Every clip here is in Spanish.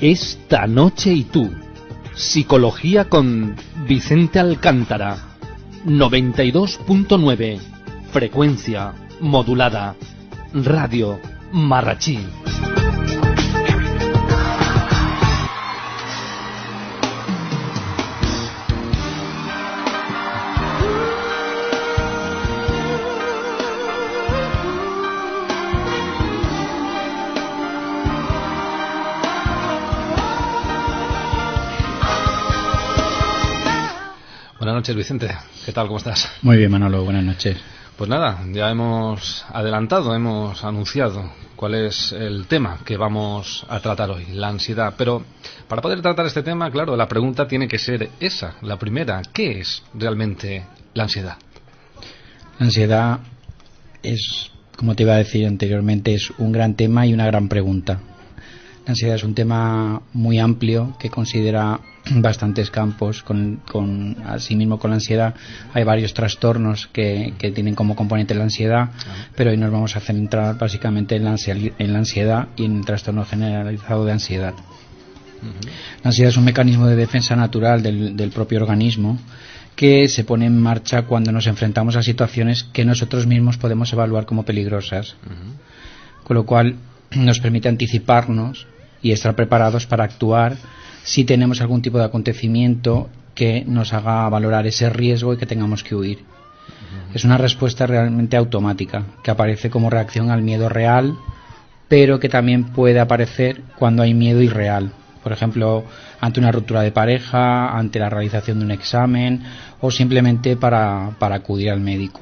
Esta noche y tú. Psicología con Vicente Alcántara. 92.9. Frecuencia modulada. Radio Marrachí. Buenas noches, Vicente. ¿Qué tal? ¿Cómo estás? Muy bien, Manolo. Buenas noches. Pues nada, ya hemos adelantado, hemos anunciado cuál es el tema que vamos a tratar hoy, la ansiedad. Pero para poder tratar este tema, claro, la pregunta tiene que ser esa, la primera. ¿Qué es realmente la ansiedad? La ansiedad es, como te iba a decir anteriormente, es un gran tema y una gran pregunta. La ansiedad es un tema muy amplio que considera bastantes campos. Asimismo, con la ansiedad hay varios trastornos que tienen como componente la ansiedad, pero hoy nos vamos a centrar básicamente en la ansiedad y en el trastorno generalizado de ansiedad. La ansiedad es un mecanismo de defensa natural del propio organismo que se pone en marcha cuando nos enfrentamos a situaciones que nosotros mismos podemos evaluar como peligrosas, con lo cual nos permite anticiparnos y estar preparados para actuar si tenemos algún tipo de acontecimiento que nos haga valorar ese riesgo y que tengamos que huir. Es una respuesta realmente automática, que aparece como reacción al miedo real, pero que también puede aparecer cuando hay miedo irreal. Por ejemplo, ante una ruptura de pareja, ante la realización de un examen o simplemente para acudir al médico.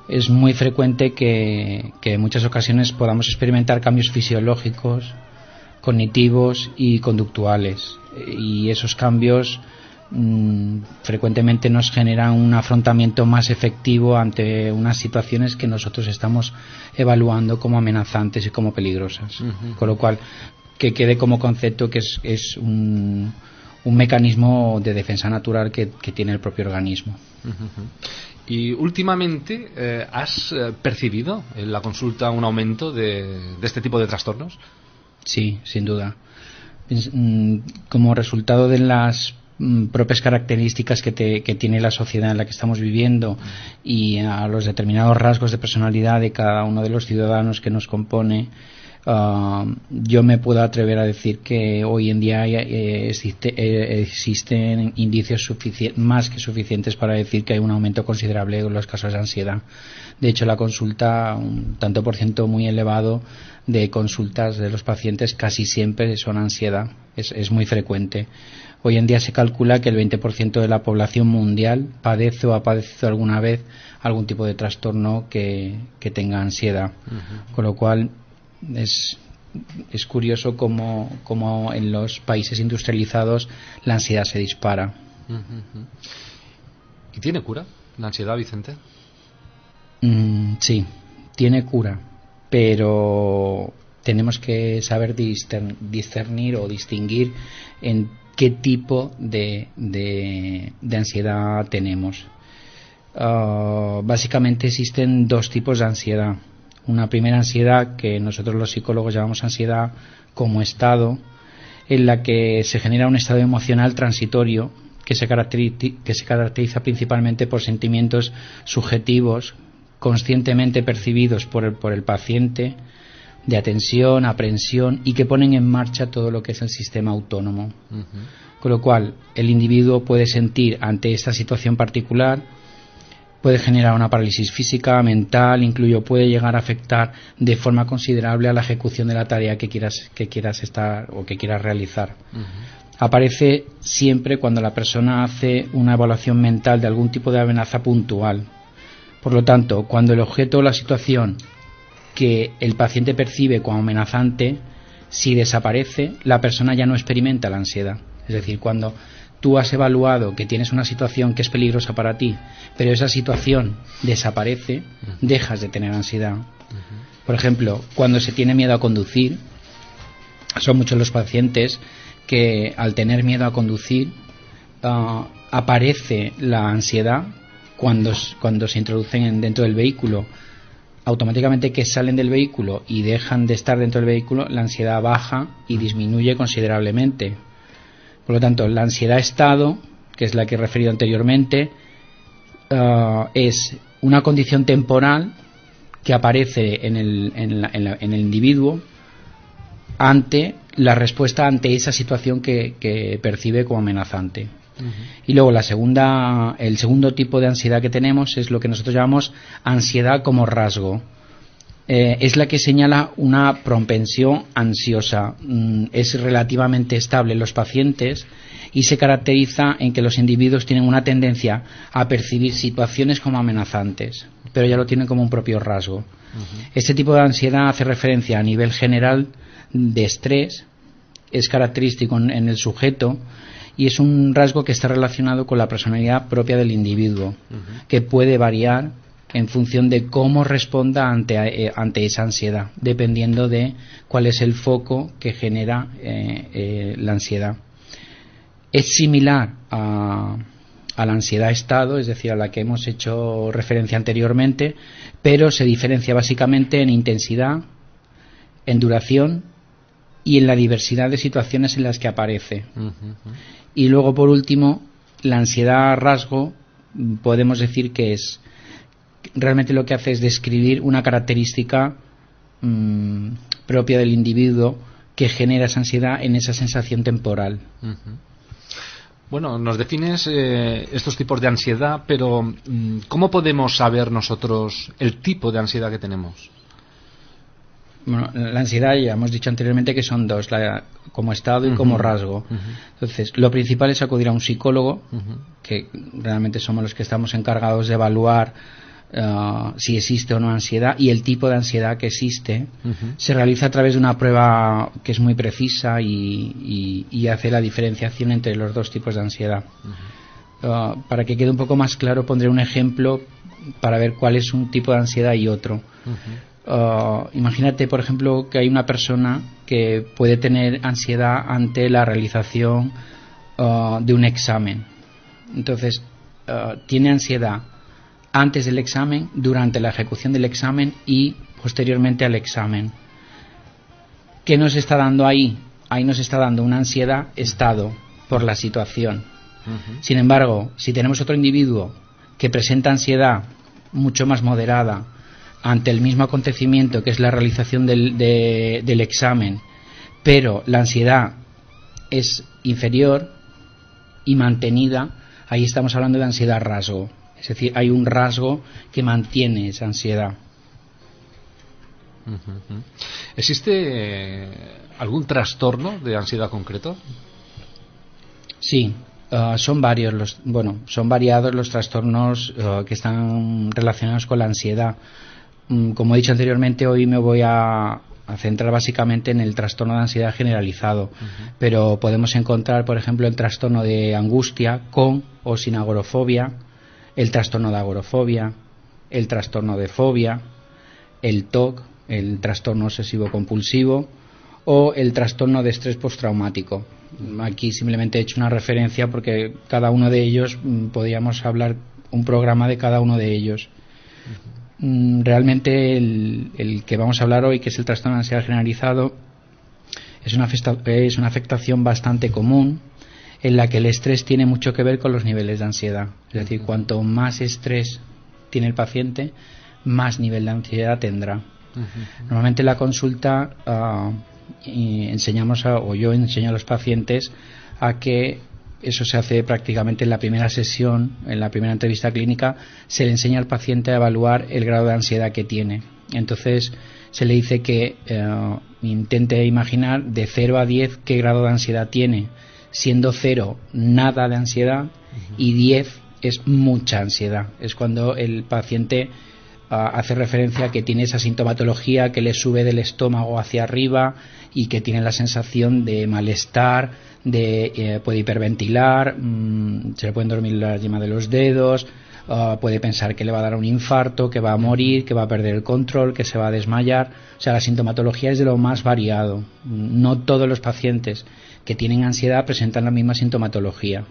Es muy frecuente que en muchas ocasiones podamos experimentar cambios fisiológicos, cognitivos y conductuales, y esos cambios frecuentemente nos generan un afrontamiento más efectivo ante unas situaciones que nosotros estamos evaluando como amenazantes y como peligrosas. Con lo cual, que quede como concepto que es un mecanismo de defensa natural que tiene el propio organismo. Y últimamente, ¿has percibido en la consulta un aumento de este tipo de trastornos? Sí, sin duda. Como resultado de las propias características que tiene la sociedad en la que estamos viviendo y a los determinados rasgos de personalidad de cada uno de los ciudadanos que nos compone, yo me puedo atrever a decir que hoy en día existen indicios más que suficientes para decir que hay un aumento considerable en los casos de ansiedad. De hecho, la consulta, un tanto por ciento muy elevado de consultas de los pacientes casi siempre son ansiedad. Es muy frecuente. Hoy en día se calcula que el 20% de la población mundial padece o ha padecido alguna vez algún tipo de trastorno que tenga ansiedad. Con lo cual es curioso cómo en los países industrializados la ansiedad se dispara. ¿Y tiene cura la ansiedad, Vicente? Sí, tiene cura, pero tenemos que saber discernir o distinguir en qué tipo de ansiedad tenemos. Básicamente existen dos tipos de ansiedad. Una primera ansiedad que nosotros los psicólogos llamamos ansiedad como estado, en la que se genera un estado emocional transitorio que se caracteriza principalmente por sentimientos subjetivos conscientemente percibidos por el paciente, de atención, aprensión, y que ponen en marcha todo lo que es el sistema autónomo. Con lo cual, el individuo puede sentir ante esta situación particular, puede generar una parálisis física, mental, incluso puede llegar a afectar de forma considerable a la ejecución de la tarea que quieras estar o que quieras realizar. Aparece siempre cuando la persona hace una evaluación mental de algún tipo de amenaza puntual. Por lo tanto, cuando el objeto o la situación que el paciente percibe como amenazante, si desaparece, la persona ya no experimenta la ansiedad. Es decir, cuando tú has evaluado que tienes una situación que es peligrosa para ti, pero esa situación desaparece, dejas de tener ansiedad. Por ejemplo, cuando se tiene miedo a conducir, son muchos los pacientes que al tener miedo a conducir aparece la ansiedad cuando se introducen dentro del vehículo. automáticamente que salen del vehículo y dejan de estar dentro del vehículo, la ansiedad baja y disminuye considerablemente. Por lo tanto, la ansiedad estado, que es la que he referido anteriormente, es una condición temporal que aparece en el individuo ante la respuesta ante esa situación que percibe como amenazante. Y luego el segundo tipo de ansiedad que tenemos es lo que nosotros llamamos ansiedad como rasgo. Es la que señala una propensión ansiosa. Es relativamente estable en los pacientes y se caracteriza en que los individuos tienen una tendencia a percibir situaciones como amenazantes, pero ya lo tienen como un propio rasgo. Este tipo de ansiedad hace referencia a nivel general de estrés, es característico en el sujeto y es un rasgo que está relacionado con la personalidad propia del individuo, que puede variar en función de cómo responda ante esa ansiedad, dependiendo de cuál es el foco que genera la ansiedad. Es similar a la ansiedad estado, es decir, a la que hemos hecho referencia anteriormente, pero se diferencia básicamente en intensidad, en duración y en la diversidad de situaciones en las que aparece. Y luego, por último, la ansiedad rasgo, podemos decir que es realmente lo que hace es describir una característica propia del individuo que genera esa ansiedad en esa sensación temporal. Bueno, nos defines estos tipos de ansiedad, pero ¿cómo podemos saber nosotros el tipo de ansiedad que tenemos? Bueno, la ansiedad ya hemos dicho anteriormente que son dos, como estado y como rasgo. Entonces, lo principal es acudir a un psicólogo, que realmente somos los que estamos encargados de evaluar si existe o no ansiedad y el tipo de ansiedad que existe. Se realiza a través de una prueba que es muy precisa y hace la diferenciación entre los dos tipos de ansiedad. Para que quede un poco más claro, pondré un ejemplo para ver cuál es un tipo de ansiedad y otro. Imagínate, por ejemplo, que hay una persona que puede tener ansiedad ante la realización de un examen. Entonces, tiene ansiedad antes del examen, durante la ejecución del examen y posteriormente al examen. ¿Qué nos está dando ahí? Ahí nos está dando una ansiedad estado por la situación. Sin embargo, si tenemos otro individuo que presenta ansiedad mucho más moderada ante el mismo acontecimiento que es la realización del examen, pero la ansiedad es inferior y mantenida, ahí estamos hablando de ansiedad rasgo. Es decir, hay un rasgo que mantiene esa ansiedad. ¿Existe algún trastorno de ansiedad concreto? Sí, son variados los trastornos que están relacionados con la ansiedad. Como he dicho anteriormente, hoy me voy a centrar básicamente en el trastorno de ansiedad generalizado, pero podemos encontrar, por ejemplo, el trastorno de angustia con o sin agorafobia, el trastorno de agorafobia, el trastorno de fobia, el TOC, el trastorno obsesivo compulsivo o el trastorno de estrés postraumático. Aquí simplemente he hecho una referencia porque cada uno de ellos podríamos hablar un programa de cada uno de ellos. Realmente el que vamos a hablar hoy, que es el trastorno de ansiedad generalizado, es una afectación bastante común en la que el estrés tiene mucho que ver con los niveles de ansiedad. Es decir, cuanto más estrés tiene el paciente, más nivel de ansiedad tendrá. Normalmente en la consulta yo enseño a los pacientes a que eso se hace prácticamente en la primera sesión, en la primera entrevista clínica, se le enseña al paciente a evaluar el grado de ansiedad que tiene. Entonces se le dice que intente imaginar de 0 a 10 qué grado de ansiedad tiene, siendo 0 nada de ansiedad y 10 es mucha ansiedad. Es cuando el paciente hace referencia a que tiene esa sintomatología que le sube del estómago hacia arriba y que tiene la sensación de malestar, puede hiperventilar, se le pueden dormir las yemas de los dedos, puede pensar que le va a dar un infarto, que va a morir, que va a perder el control, que se va a desmayar. O sea, la sintomatología es de lo más variado. No todos los pacientes que tienen ansiedad presentan la misma sintomatología.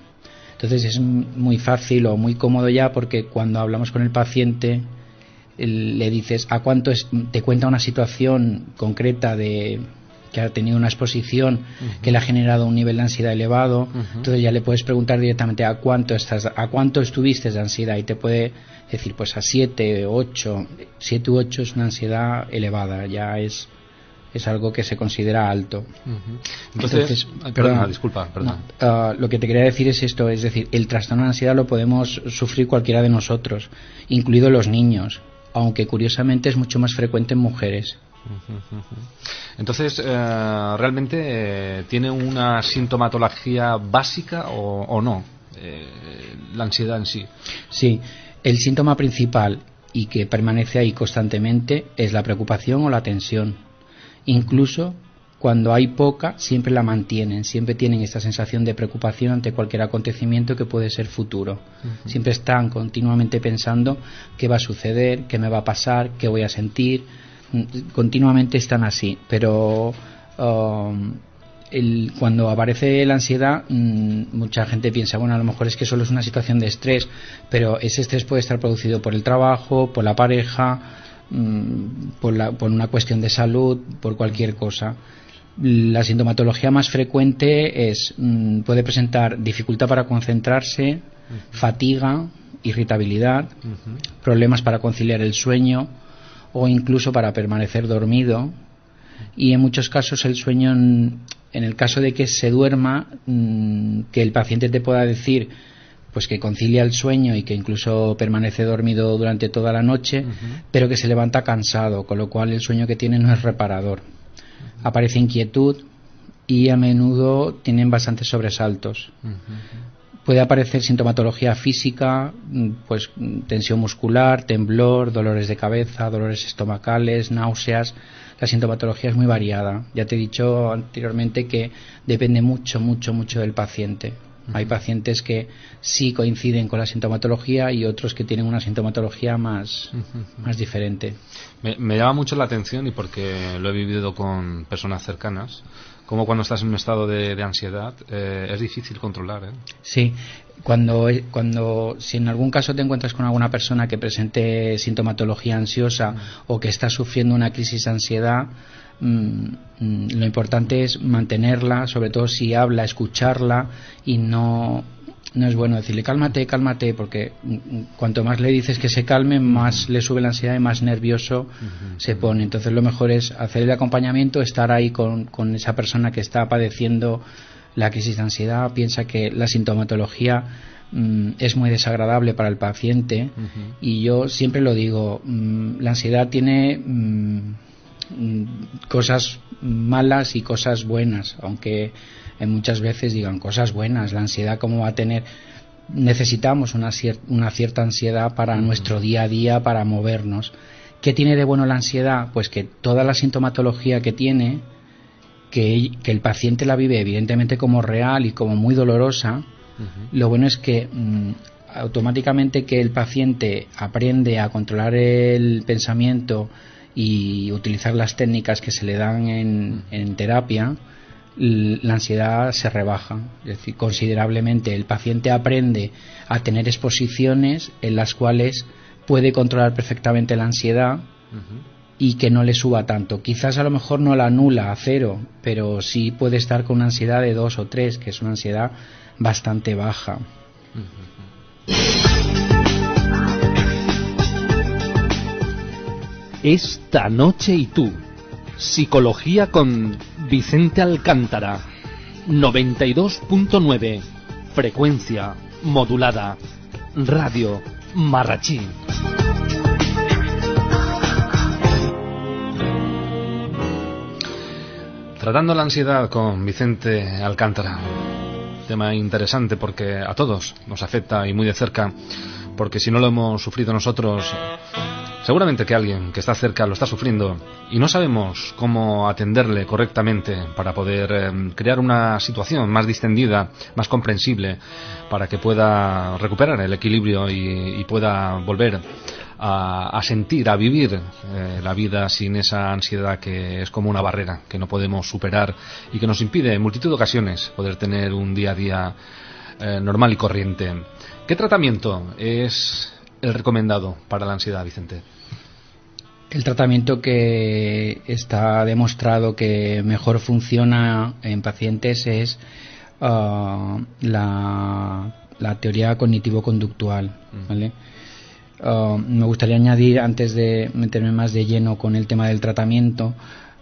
Entonces es muy fácil o muy cómodo ya, porque cuando hablamos con el paciente le dices a cuánto te cuenta una situación concreta de que ha tenido una exposición que le ha generado un nivel de ansiedad elevado, entonces ya le puedes preguntar directamente a cuánto estuviste de ansiedad, y te puede decir pues a 7 u 8 es una ansiedad elevada, ya es algo que se considera alto. Entonces perdona, disculpa. No, lo que te quería decir es esto, es decir, el trastorno de ansiedad lo podemos sufrir cualquiera de nosotros, incluidos los niños, aunque curiosamente es mucho más frecuente en mujeres. Entonces, ¿realmente tiene una sintomatología básica o no? La ansiedad en sí. Sí, el síntoma principal y que permanece ahí constantemente es la preocupación o la tensión. Incluso cuando hay poca, siempre la mantienen, siempre tienen esta sensación de preocupación ante cualquier acontecimiento que puede ser futuro. Siempre están continuamente pensando qué va a suceder, qué me va a pasar, qué voy a sentir. Continuamente están así, pero cuando aparece la ansiedad, mucha gente piensa, bueno, a lo mejor es que solo es una situación de estrés, pero ese estrés puede estar producido por el trabajo, por la pareja, por una cuestión de salud, por cualquier cosa. La sintomatología más frecuente puede presentar dificultad para concentrarse, fatiga, irritabilidad, problemas para conciliar el sueño o incluso para permanecer dormido, y en muchos casos el sueño, en el caso de que se duerma, que el paciente te pueda decir pues que concilia el sueño y que incluso permanece dormido durante toda la noche, pero que se levanta cansado, con lo cual el sueño que tiene no es reparador. Aparece inquietud y a menudo tienen bastantes sobresaltos. Puede aparecer sintomatología física, pues tensión muscular, temblor, dolores de cabeza, dolores estomacales, náuseas. La sintomatología es muy variada. Ya te he dicho anteriormente que depende mucho del paciente. Hay pacientes que sí coinciden con la sintomatología y otros que tienen una sintomatología más diferente. Me llama mucho la atención, y porque lo he vivido con personas cercanas, como cuando estás en un estado de ansiedad es difícil controlar. Sí, si en algún caso te encuentras con alguna persona que presente sintomatología ansiosa o que está sufriendo una crisis de ansiedad, lo importante es mantenerla, sobre todo si habla, escucharla, y no es bueno decirle cálmate, porque cuanto más le dices que se calme, más le sube la ansiedad y más nervioso se pone. Entonces lo mejor es hacer el acompañamiento, estar ahí con esa persona que está padeciendo la crisis de ansiedad. Piensa que la sintomatología es muy desagradable para el paciente, y yo siempre lo digo, la ansiedad tiene cosas malas y cosas buenas, aunque muchas veces digan cosas buenas. La ansiedad, ¿cómo va a tener? Necesitamos una cierta ansiedad para nuestro día a día, para movernos. ¿Qué tiene de bueno la ansiedad? Pues que toda la sintomatología que tiene, que el paciente la vive evidentemente como real y como muy dolorosa, lo bueno es que automáticamente que el paciente aprende a controlar el pensamiento y utilizar las técnicas que se le dan en terapia, la ansiedad se rebaja, es decir, considerablemente. El paciente aprende a tener exposiciones en las cuales puede controlar perfectamente la ansiedad y que no le suba tanto. Quizás a lo mejor no la anula a 0, pero sí puede estar con una ansiedad de 2 o 3, que es una ansiedad bastante baja. Esta noche y tú, psicología con Vicente Alcántara, 92.9, frecuencia modulada, Radio Marrachí. Tratando la ansiedad con Vicente Alcántara. Tema interesante porque a todos nos afecta, y muy de cerca, porque si no lo hemos sufrido nosotros, seguramente que alguien que está cerca lo está sufriendo, y no sabemos cómo atenderle correctamente para poder crear una situación más distendida, más comprensible, para que pueda recuperar el equilibrio y pueda volver a sentir, a vivir la vida sin esa ansiedad que es como una barrera que no podemos superar y que nos impide en multitud de ocasiones poder tener un día a día normal y corriente. ¿Qué tratamiento es el recomendado para la ansiedad, Vicente? El tratamiento que está demostrado que mejor funciona en pacientes es la teoría cognitivo-conductual, ¿vale? Me gustaría añadir, antes de meterme más de lleno con el tema del tratamiento,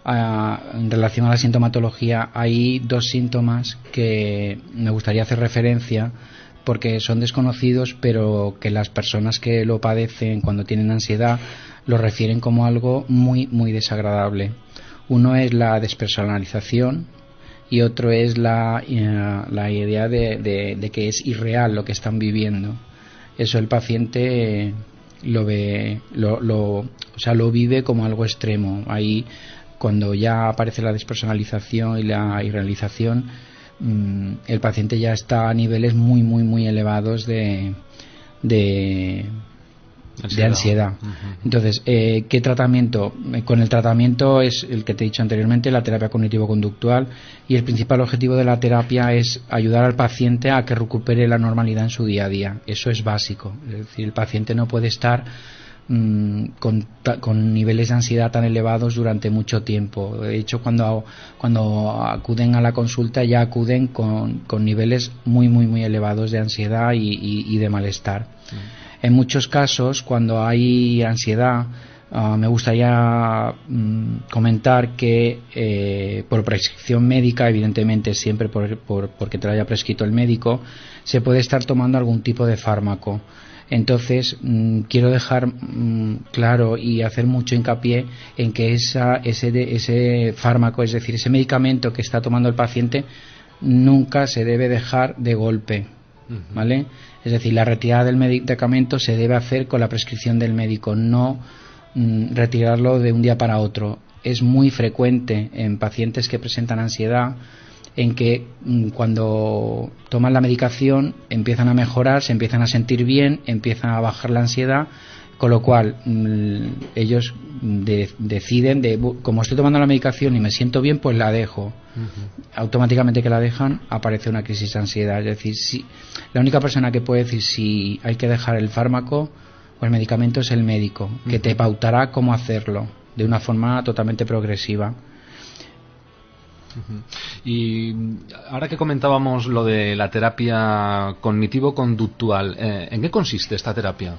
en relación a la sintomatología, hay dos síntomas que me gustaría hacer referencia porque son desconocidos, pero que las personas que lo padecen cuando tienen ansiedad lo refieren como algo muy, muy desagradable. Uno es la despersonalización y otro es la idea de que es irreal lo que están viviendo. Eso el paciente lo ve, o sea, lo vive como algo extremo. Ahí, cuando ya aparece la despersonalización y la irrealización, el paciente ya está a niveles muy, muy, muy elevados de ansiedad. Entonces, ¿qué tratamiento? Con el tratamiento es el que te he dicho anteriormente, la terapia cognitivo-conductual, y el principal objetivo de la terapia es ayudar al paciente a que recupere la normalidad en su día a día. Eso es básico. Es decir, el paciente no puede estar con niveles de ansiedad tan elevados durante mucho tiempo. De hecho, cuando acuden a la consulta ya acuden con niveles muy, muy, muy elevados de ansiedad y de malestar. En muchos casos, cuando hay ansiedad, me gustaría comentar que por prescripción médica, evidentemente siempre porque te lo haya prescrito el médico, se puede estar tomando algún tipo de fármaco. Entonces, quiero dejar claro y hacer mucho hincapié en que ese fármaco, es decir, ese medicamento que está tomando el paciente, nunca se debe dejar de golpe, ¿vale? Es decir, la retirada del medicamento se debe hacer con la prescripción del médico, no retirarlo de un día para otro. Es muy frecuente en pacientes que presentan ansiedad en que cuando toman la medicación empiezan a mejorar, se empiezan a sentir bien, empiezan a bajar la ansiedad, con lo cual ellos deciden como estoy tomando la medicación y me siento bien, pues la dejo. Automáticamente que la dejan aparece una crisis de ansiedad. Es decir, la única persona que puede decir si hay que dejar el fármaco o el medicamento es el médico, que te pautará cómo hacerlo de una forma totalmente progresiva. Y ahora que comentábamos lo de la terapia cognitivo-conductual, ¿en qué consiste esta terapia?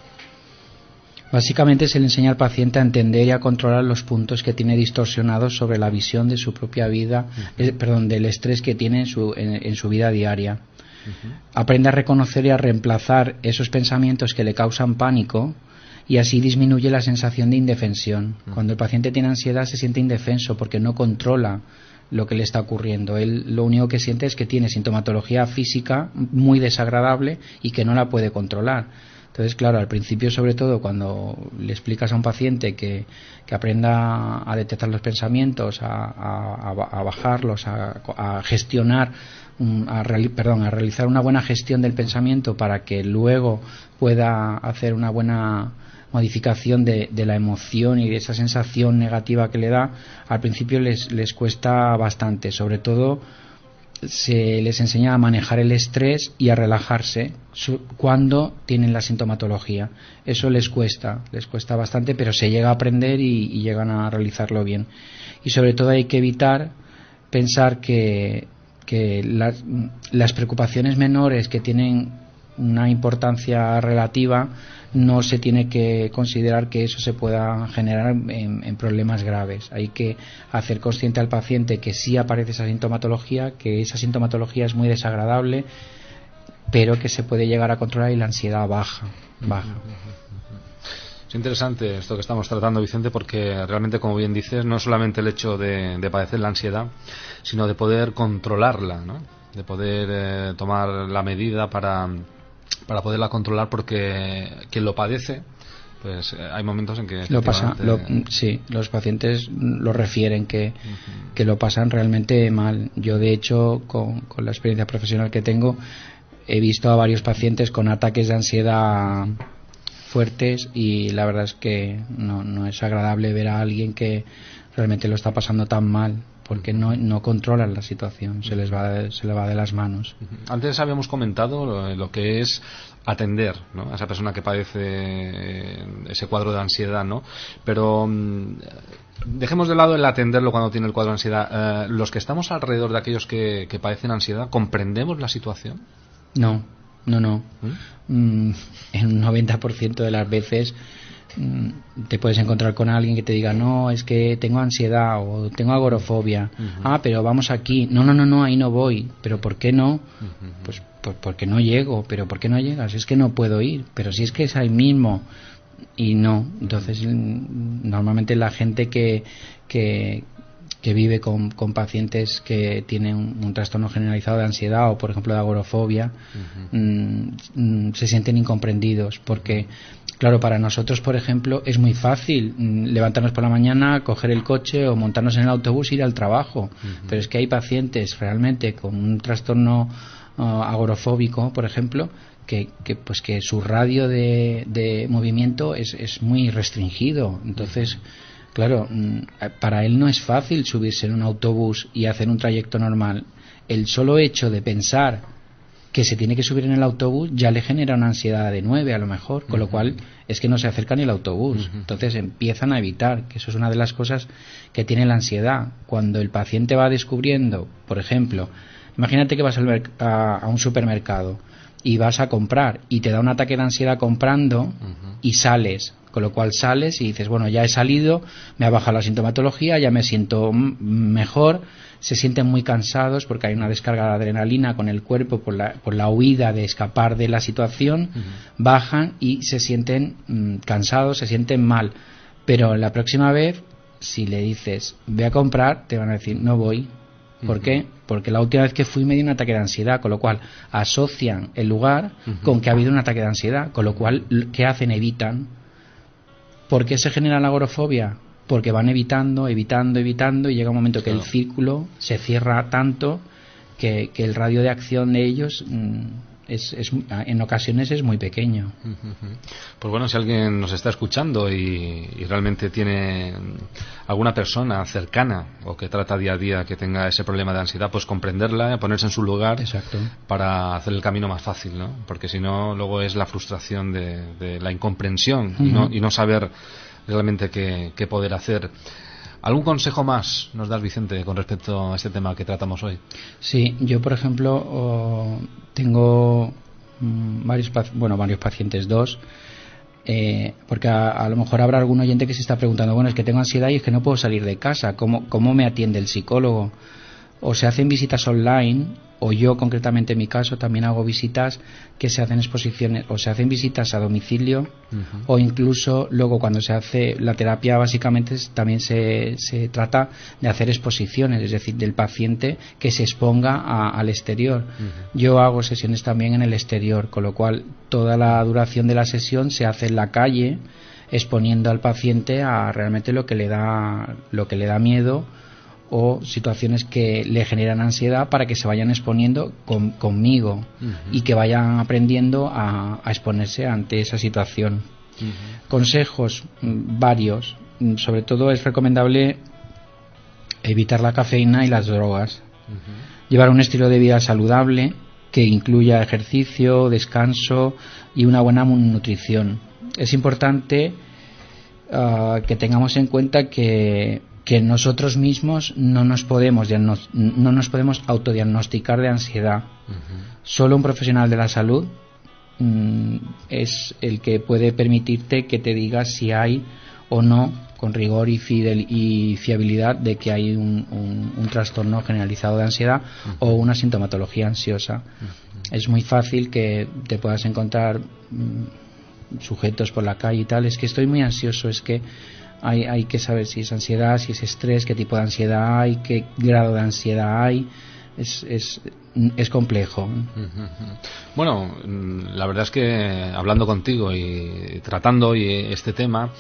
Básicamente se le enseña al paciente a entender y a controlar los puntos que tiene distorsionados sobre la visión de su propia vida, del estrés que tiene en su vida diaria. Aprende a reconocer y a reemplazar esos pensamientos que le causan pánico y así disminuye la sensación de indefensión. Cuando el paciente tiene ansiedad se siente indefenso porque no controla lo que le está ocurriendo. Él lo único que siente es que tiene sintomatología física muy desagradable y que no la puede controlar. Entonces, claro, al principio, sobre todo, cuando le explicas a un paciente que aprenda a detectar los pensamientos, a bajarlos, a gestionar, a realizar una buena gestión del pensamiento para que luego pueda hacer una buena modificación de la emoción y de esa sensación negativa que le da, al principio les cuesta bastante. Sobre todo se les enseña a manejar el estrés y a relajarse cuando tienen la sintomatología. Eso les cuesta bastante, pero se llega a aprender y llegan a realizarlo bien. Y sobre todo hay que evitar pensar que las preocupaciones menores que tienen una importancia relativa no se tiene que considerar que eso se pueda generar en problemas graves. Hay que hacer consciente al paciente que sí aparece esa sintomatología, que esa sintomatología es muy desagradable, pero que se puede llegar a controlar y la ansiedad baja. Es interesante esto que estamos tratando, Vicente, porque realmente, como bien dices, no solamente el hecho de padecer la ansiedad, sino de poder controlarla, ¿no? De poder tomar la medida para poderla controlar, porque quien lo padece, pues hay momentos en que lo pasa, sí, los pacientes lo refieren que lo pasan realmente mal. Yo, de hecho, con la experiencia profesional que tengo, he visto a varios pacientes con ataques de ansiedad fuertes y la verdad es que no es agradable ver a alguien que realmente lo está pasando tan mal porque no controlan la situación, se le va de las manos. Antes habíamos comentado lo que es atender, ¿no?, a esa persona que padece ese cuadro de ansiedad, ¿no? Pero dejemos de lado el atenderlo cuando tiene el cuadro de ansiedad. Los que estamos alrededor de aquellos que padecen ansiedad, ¿comprendemos la situación? No. En un 90% de las veces te puedes encontrar con alguien que te diga, no, es que tengo ansiedad o tengo agorafobia. Pero vamos aquí. No, ahí no voy. ¿Pero por qué no? Pues porque no llego. ¿Pero por qué no llegas? Es que no puedo ir. Pero si es que es ahí mismo. Y no. Entonces, normalmente la gente que vive con pacientes que tienen un trastorno generalizado de ansiedad o, por ejemplo, de agorafobia, se sienten incomprendidos porque, claro, para nosotros, por ejemplo, es muy fácil levantarnos por la mañana, coger el coche o montarnos en el autobús e ir al trabajo. Pero es que hay pacientes realmente con un trastorno agorafóbico, por ejemplo, que su radio de movimiento es muy restringido. Entonces, claro, para él no es fácil subirse en un autobús y hacer un trayecto normal. El solo hecho de pensar que se tiene que subir en el autobús ya le genera una ansiedad de 9 a lo mejor, con lo cual es que no se acerca ni el autobús. Entonces empiezan a evitar, que eso es una de las cosas que tiene la ansiedad. Cuando el paciente va descubriendo, por ejemplo, imagínate que vas a un supermercado y vas a comprar y te da un ataque de ansiedad comprando y sales, con lo cual sales y dices, bueno, ya he salido, me ha bajado la sintomatología, ya me siento mejor. Se sienten muy cansados porque hay una descarga de adrenalina con el cuerpo por la huida de escapar de la situación, bajan y se sienten cansados, se sienten mal. Pero la próxima vez, si le dices, ve a comprar, te van a decir, no voy. ¿Por qué? Porque la última vez que fui me dio un ataque de ansiedad, con lo cual asocian el lugar con que ha habido un ataque de ansiedad, con lo cual, ¿qué hacen? Evitan. ¿Por qué se genera la agorafobia? Porque van evitando y llega un momento que el círculo se cierra tanto que el radio de acción de ellos en ocasiones es muy pequeño. Pues bueno, si alguien nos está escuchando y realmente tiene alguna persona cercana o que trata día a día que tenga ese problema de ansiedad, pues comprenderla, ponerse en su lugar. Exacto. Para hacer el camino más fácil, ¿no? Porque si no, luego es la frustración de la incomprensión y no saber realmente qué poder hacer. ¿Algún consejo más nos das, Vicente, con respecto a este tema que tratamos hoy? Sí, yo por ejemplo tengo varios pacientes, 2, porque a lo mejor habrá algún oyente que se está preguntando, bueno, es que tengo ansiedad y es que no puedo salir de casa, ¿cómo me atiende el psicólogo? O se hacen visitas online, o yo concretamente en mi caso también hago visitas que se hacen exposiciones, o se hacen visitas a domicilio, o incluso luego cuando se hace la terapia básicamente también se trata de hacer exposiciones, es decir, del paciente que se exponga al exterior. Yo hago sesiones también en el exterior, con lo cual toda la duración de la sesión se hace en la calle, exponiendo al paciente a realmente lo que le da miedo o situaciones que le generan ansiedad, para que se vayan exponiendo conmigo y que vayan aprendiendo a exponerse ante esa situación. Consejos varios. Sobre todo es recomendable evitar la cafeína y las drogas. Llevar un estilo de vida saludable que incluya ejercicio, descanso y una buena nutrición. Es importante que tengamos en cuenta que nosotros mismos no nos podemos autodiagnosticar de ansiedad. Solo un profesional de la salud es el que puede permitirte que te diga si hay o no, con rigor y fiabilidad, de que hay un trastorno generalizado de ansiedad o una sintomatología ansiosa. Es muy fácil que te puedas encontrar sujetos por la calle y tal, es que estoy muy ansioso, es que hay que saber si es ansiedad, si es estrés, qué tipo de ansiedad hay, qué grado de ansiedad hay. Es complejo. Bueno, la verdad es que hablando contigo y tratando hoy este tema,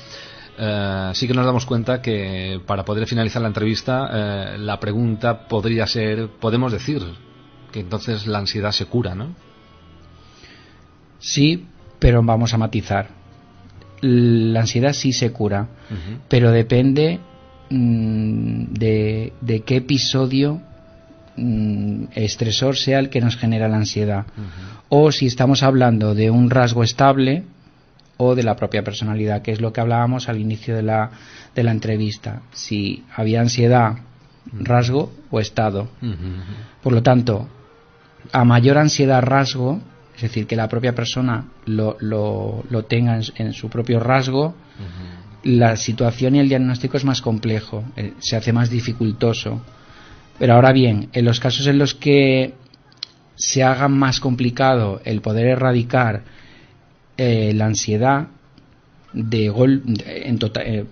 sí que nos damos cuenta que para poder finalizar la entrevista, la pregunta podría ser, podemos decir que entonces la ansiedad se cura, ¿no? Sí, pero vamos a matizar. La ansiedad sí se cura, pero depende de qué episodio estresor sea el que nos genera la ansiedad, o si estamos hablando de un rasgo estable o de la propia personalidad, que es lo que hablábamos al inicio de la entrevista, si había ansiedad, rasgo o estado. Por lo tanto, a mayor ansiedad rasgo, es decir, que la propia persona lo tenga en su propio rasgo, la situación y el diagnóstico es más complejo, se hace más dificultoso. Pero ahora bien, en los casos en los que se haga más complicado el poder erradicar la ansiedad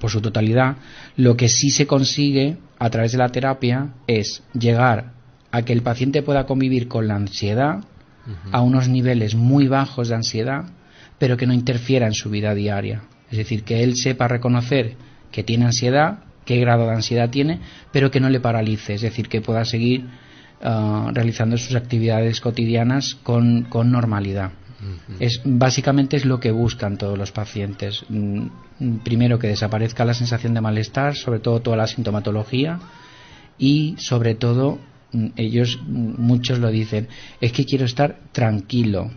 por su totalidad, lo que sí se consigue a través de la terapia es llegar a que el paciente pueda convivir con la ansiedad a unos niveles muy bajos de ansiedad, pero que no interfiera en su vida diaria. Es decir, que él sepa reconocer que tiene ansiedad, qué grado de ansiedad tiene, pero que no le paralice, es decir, que pueda seguir realizando sus actividades cotidianas con normalidad. Básicamente es lo que buscan todos los pacientes. Primero, que desaparezca la sensación de malestar, sobre todo toda la sintomatología, y sobre todo muchos lo dicen, es que quiero estar tranquilo.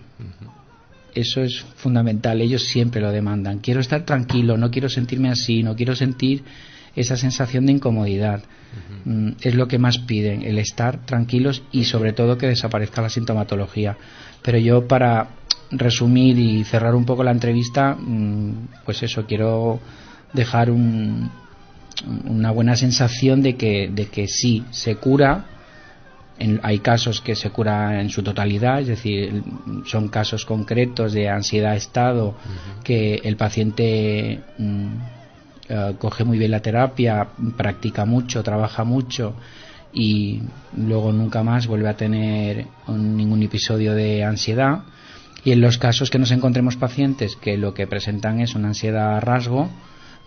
Eso es fundamental, ellos siempre lo demandan, quiero estar tranquilo, no quiero sentirme así, no quiero sentir esa sensación de incomodidad. Es lo que más piden, el estar tranquilos y sobre todo que desaparezca la sintomatología. Pero yo, para resumir y cerrar un poco la entrevista, pues eso, quiero dejar una buena sensación de que sí, se cura. Hay casos que se cura en su totalidad, es decir, son casos concretos de ansiedad-estado que el paciente coge muy bien la terapia, practica mucho, trabaja mucho y luego nunca más vuelve a tener ningún episodio de ansiedad. Y en los casos que nos encontremos pacientes que lo que presentan es una ansiedad a rasgo,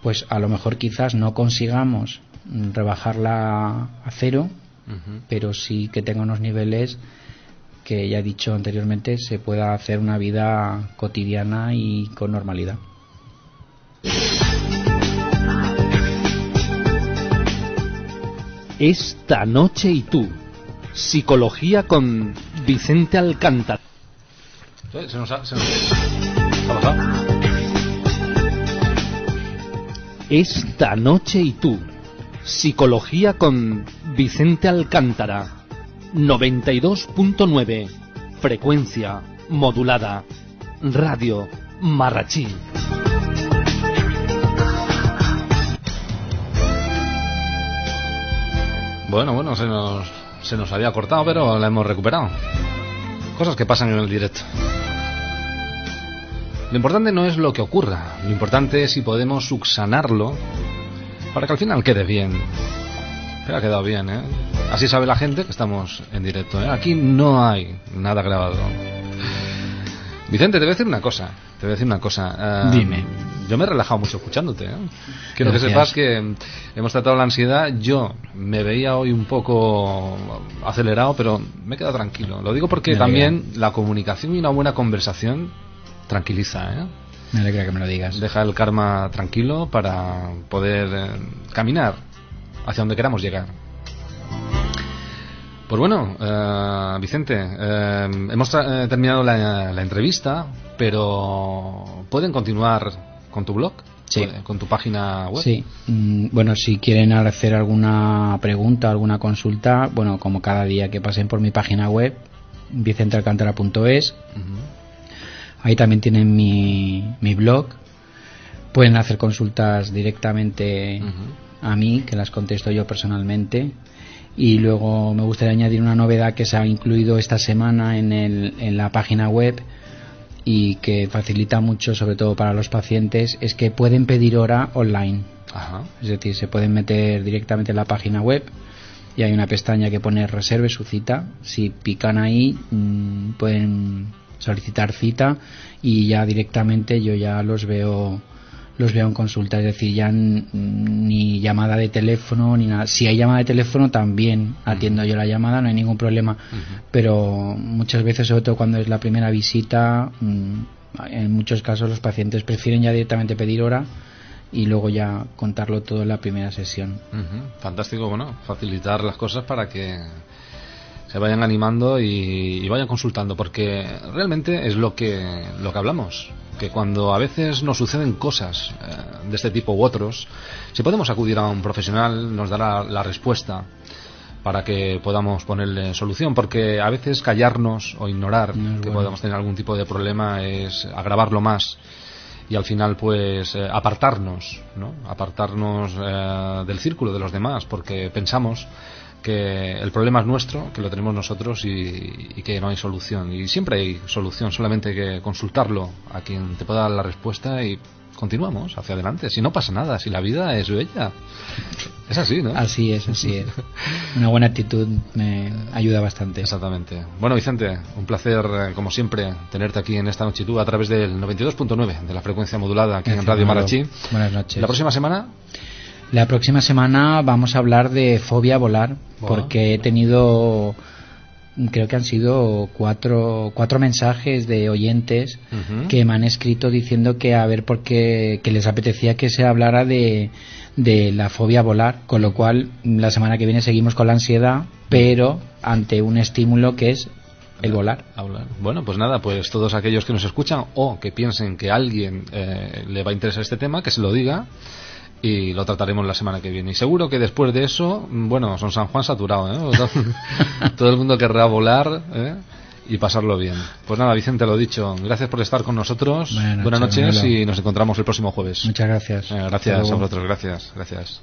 pues a lo mejor quizás no consigamos rebajarla a cero, pero sí que tenga unos niveles que ya he dicho anteriormente, se pueda hacer una vida cotidiana y con normalidad. Esta noche y tú, psicología con Vicente Alcántara. Se nos ha bajado. Esta noche y tú, psicología con Vicente Alcántara. 92.9, frecuencia modulada, Radio Marrachí. Bueno, se nos había cortado, pero la hemos recuperado. Cosas que pasan en el directo. Lo importante no es lo que ocurra, lo importante es si podemos subsanarlo para que al final quede bien. Pero ha quedado bien, ¿eh? Así sabe la gente que estamos en directo, ¿eh? Aquí no hay nada grabado. Vicente, te voy a decir una cosa. Dime. Yo me he relajado mucho escuchándote, ¿eh? Quiero que sepas que hemos tratado la ansiedad. Yo me veía hoy un poco acelerado, pero me he quedado tranquilo. Lo digo porque también la comunicación y una buena conversación tranquiliza, ¿eh? Me alegra que me lo digas. Deja el karma tranquilo para poder caminar hacia donde queramos llegar. Pues bueno, Vicente, hemos terminado la entrevista, pero ¿pueden continuar con tu blog? Sí. ¿Con tu página web? Sí. Bueno, si quieren hacer alguna pregunta, alguna consulta, bueno, como cada día, que pasen por mi página web, vicentealcantara.es. Ahí también tienen mi blog. Pueden hacer consultas directamente a mí, que las contesto yo personalmente. Y luego me gustaría añadir una novedad que se ha incluido esta semana en la página web y que facilita mucho, sobre todo para los pacientes, es que pueden pedir hora online. Es decir, se pueden meter directamente en la página web y hay una pestaña que pone reserve su cita. Si pican ahí, pueden solicitar cita y ya directamente yo ya los veo en consulta, es decir, ya ni llamada de teléfono ni nada. Si hay llamada de teléfono también atiendo yo la llamada, no hay ningún problema, pero muchas veces, sobre todo cuando es la primera visita, en muchos casos los pacientes prefieren ya directamente pedir hora y luego ya contarlo todo en la primera sesión. Fantástico, bueno, facilitar las cosas para que se vayan animando y vayan consultando, porque realmente es lo que hablamos, que cuando a veces nos suceden cosas de este tipo u otros, si podemos acudir a un profesional nos dará la respuesta para que podamos ponerle solución, porque a veces callarnos o ignorar que podamos tener algún tipo de problema es agravarlo más y al final pues apartarnos, ¿no? Apartarnos del círculo de los demás, porque pensamos que el problema es nuestro, que lo tenemos nosotros y que no hay solución. Y siempre hay solución, solamente hay que consultarlo a quien te pueda dar la respuesta y continuamos hacia adelante. Si no pasa nada, si la vida es bella. Es así, ¿no? Así es, así es. Una buena actitud me ayuda bastante. Exactamente. Bueno, Vicente, un placer, como siempre, tenerte aquí en esta noche tú a través del 92.9 de la frecuencia modulada aquí en Radio Marachí. Buenas noches. ¿La próxima semana? La próxima semana vamos a hablar de fobia a volar, porque he tenido, creo que han sido cuatro mensajes de oyentes que me han escrito diciendo que a ver por qué, que les apetecía que se hablara de la fobia a volar, con lo cual la semana que viene seguimos con la ansiedad, pero ante un estímulo que es el volar. Bueno, pues nada, pues todos aquellos que nos escuchan o que piensen que a alguien le va a interesar este tema, que se lo diga y lo trataremos la semana que viene. Y seguro que después de eso, bueno, son San Juan saturado, ¿eh? Todo el mundo querrá volar, ¿eh? Y pasarlo bien. Pues nada, Vicente, lo dicho, gracias por estar con nosotros. Buenas noches y nos encontramos el próximo jueves. Muchas gracias. Gracias a vosotros, gracias.